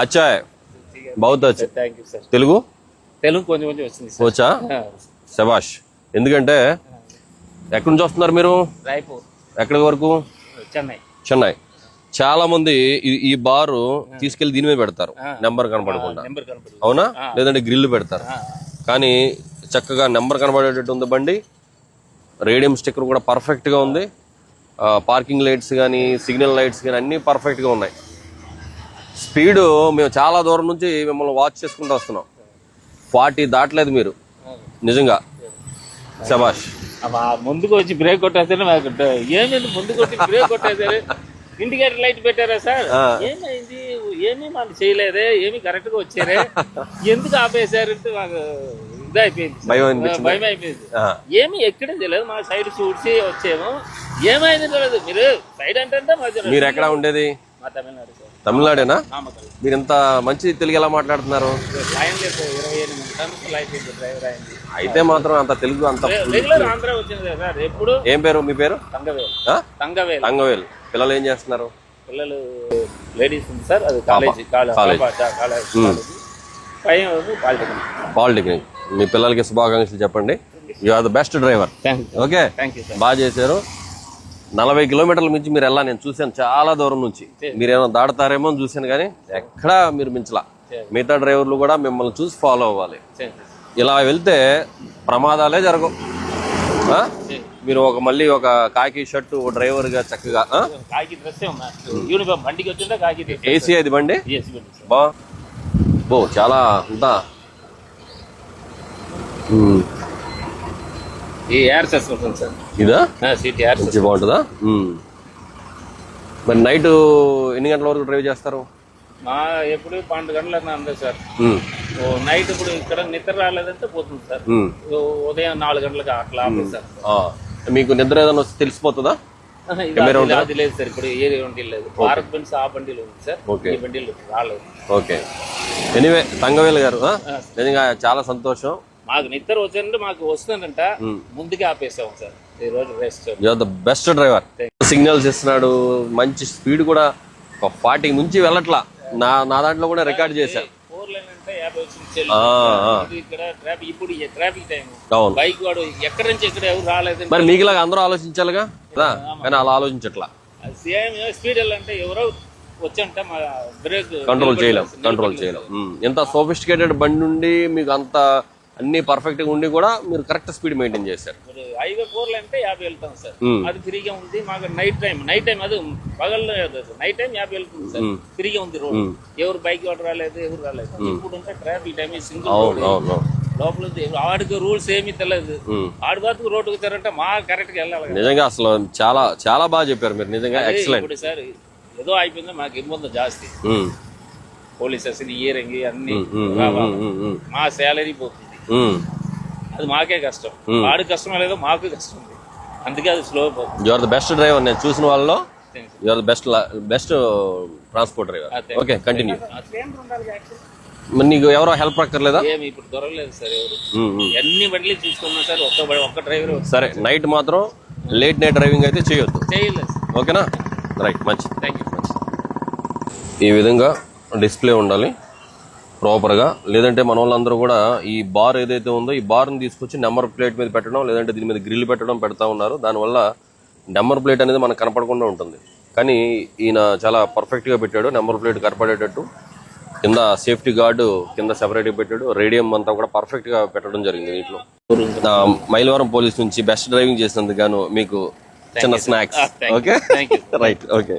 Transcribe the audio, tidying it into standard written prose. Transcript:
अच्छा है, बहुत अच्छा. Thank you sir. Telugu Telugu కొంచెం కొంచెం వస్తుంది సార్. వచ్చా? శబాష్. ఎందుకంటే ఎక్కడి నుంచి వస్తున్నారు మీరు? రాయపూర్. ఎక్కడి వరకు? చెన్నై. చెన్నై. చాలా మంది ఈ బారు తీసుకెళ్లి దీని మీద పెడతారు, నెంబర్ కనపడకుండా. అవునా? లేదంటే గ్రిల్ పెడతారు. కానీ చక్కగా నెంబర్ కనబడేటట్టు ఉంది బండి. రేడియం స్టిక్కర్ కూడా పర్ఫెక్ట్ గా ఉంది. పార్కింగ్ లైట్స్ కానీ సిగ్నల్ లైట్స్ కానీ అన్నీ పర్ఫెక్ట్ గా ఉన్నాయి. స్పీడ్ మేము చాలా దూరం నుంచి మిమ్మల్ని వాచ్ చేసుకుంటూ వస్తున్నాం. 40 దాటలేదు మీరు, నిజంగా శబాష్. ముందుకు వచ్చి బ్రేక్ కొట్టేసారు. ఏమైంది ముందుకు వచ్చి బ్రేక్ కొట్టేసారు? ఇండికేటర్ లైట్ పెట్టారా సార్? ఏమైంది? ఏమీ మనం చేయలేదే, ఏమి కరెక్ట్ గా వచ్చారే, ఎందుకు ఆపేశారంటే మాకు ఇదైపోయింది, భయం అయిపోయింది. ఏమి ఎక్కడే తెలియదు, మా సైడ్ చూసి వచ్చాము. ఏమైంది తెలియదు. మీరు సైడ్ అంటే మీరు ఎక్కడ ఉండేది? మా తమిళనాడు సార్. తమిళనాడేనా? మీరు ఎంత మంచి తెలుగు ఎలా మాట్లాడుతున్నారు? అయితే మాత్రం అంత తెలుగు అంత ఆంధ్ర వచ్చింది సార్. ఎప్పుడు? ఏం పేరు మీ పేరు? తంగవేల్. తంగవేల్. పిల్లలు ఏం చేస్తున్నారు? పిల్లలు లేడీస్ ఉంది సార్. అది కాలేజ్. పాలిటెక్నిక్. మీ పిల్లలకి శుభాకాంక్షలు చెప్పండి. You are the best driver. Okay, బాగా చేశారు. 40 కిలోమీటర్ల నుంచి మీరు వెళ్ళా, నేను చూశాను చాలా దూరం నుంచి. మీరేమో దాడతారేమో అని చూశాను, కానీ ఎక్కడా మీరు మించలా. మిగతా డ్రైవర్లు కూడా మిమ్మల్ని చూసి ఫాలో అవ్వాలి. ఇలా వెళ్తే ప్రమాదాలే జరగవు. మీరు మళ్ళీ ఒక కాకి షర్టు డ్రైవర్ గా చక్కగా ఏసీ అది బండి బో చాలా అంతా ఇదా బాగుంటుందా? మరి నైట్ ఎన్ని గంటల వరకు డ్రైవ్ చేస్తారు? ఎప్పుడు 12 గంటలకు అందే సార్. నైట్ ఇప్పుడు ఇక్కడ నిద్ర రాలేదంటే పోతుంది సార్. ఉదయం 4 గంటలకు అట్లా సార్. మీకు నిద్ర ఏదైనా వస్తే తెలిసిపోతుందా? అది లేదు సార్. ఇప్పుడు ఏ బండి లేదు. భారత్ బెన్స్ ఆ బండిలో ఉంది సార్. ఈ బండిలో రాలేదు. ఓకే. ఎనీవే తంగవేల్ గారు, నిజంగా చాలా సంతోషం. మాకు నిద్ర వచ్చిందంటే మాకు వస్తుందంట ముందుకే ఆపేసాం సార్. ఈ రోజు rest. You are the best driver. Signals ఇస్తున్నాడు, మంచి స్పీడ్ కూడా 40 నుంచి వెళ్ళట్లా. నా దాంట్లో కూడా రికార్డ్ చేశారు. 4 లైన్ అంటే 50 వచ్చింది. ఇక్కడ ట్రాఫిక్, ఇప్పుడు ట్రాఫిక్ టైం. బైక్ వాడు ఎక్కడి నుంచి ఎక్కడ ఎవరు రాలేదు. మరి మీకులాగా అందరూ ఆలోచించాలిగా, కానీ అలా ఆలోచించట్లా. సేమ్ స్పీడ్ వెళ్ళాలంటే ఎవరో వచ్చంటే మా బ్రేక్ కంట్రోల్ చేయలేం. ఎంత సోఫిస్టికేటెడ్ బండి ఉండి మీకు అంత అన్ని పర్ఫెక్ట్ గా ఉండి కూడా మీరు కరెక్ట్ స్పీడ్ మెయింటైన్ చేశారు. హైవే 4 లైన్ అంటే 50 వెళ్తాం సార్. అది ఫ్రీగా ఉంది మాకు. నైట్ టైం అది పగల్లో నైట్ టైం 50 వెళ్తుంది సార్. ఫ్రీగా ఉంది రోడ్. ఎవరు బైక్ వాడు రాలేదు, ఎవరు రాలేదు. ఇప్పుడు ఉంటే ట్రాఫిక్ టైం సింగిల్ లోపల ఆడికి రూల్స్ ఏమీ తెలియదు. ఆడి బాతుకు రోడ్డుకు వచ్చారంటే మా కరెక్ట్ గా వెళ్ళాలి. నిజంగా అసలు చాలా చాలా బాగా చెప్పారు మీరు, నిజంగా ఎక్సలెంట్. ఇప్పుడు సార్ ఏదో అయిపోయింది, మాకు ఇబ్బంది జాస్తి. పోలీస్ స్టేషన్ ఇయరింగ్ అన్ని, మా శాలరీ పోతుంది. అది మాకే కష్టం. వాడికి కష్టం లేదో మాకు కష్టం. అందుకే అది స్లో పోతుంది. You are the best driver. నేను చూసిన వాళ్ళలో you are the best transport driver. Okay, continue. మరి నీకు ఎవరో హెల్ప్ అక్కర్లేదా? ఏమి ఇప్పుడు దొరకలేదు సార్ ఎవరు. ఎన్ని బండ్లు చూసుకున్నా సార్, ఒక్క డ్రైవర్. సరే, నైట్ మాత్రం లేట్ నైట్ డ్రైవింగ్ అయితే చేయొద్దు. చేయలేదు. ఓకేనా? రైట్, మంచిది. Thank you. ఈ విధంగా డిస్ప్లే ఉండాలి ప్రాపర్గా. లేదంటే మన వాళ్ళందరూ కూడా ఈ బార్ ఏదైతే ఉందో ఈ బార్ని తీసుకొచ్చి నెంబర్ ప్లేట్ మీద పెట్టడం, లేదంటే దీని మీద గ్రిల్ పెట్టడం పెడతా ఉన్నారు. దానివల్ల నెంబర్ ప్లేట్ అనేది మనకు కనపడకుండా ఉంటుంది. కానీ ఈయన చాలా పర్ఫెక్ట్గా పెట్టాడు. నెంబర్ ప్లేట్ కనపడేటట్టు కింద సేఫ్టీ గార్డు కింద సెపరేట్గా పెట్టాడు. రేడియం అంతా కూడా పర్ఫెక్ట్గా పెట్టడం జరిగింది దీంట్లో. మైలవరం పోలీస్ నుంచి బెస్ట్ డ్రైవింగ్ చేసినందుకు గాను మీకు చిన్న స్నాక్స్. Okay, right. ఓకే.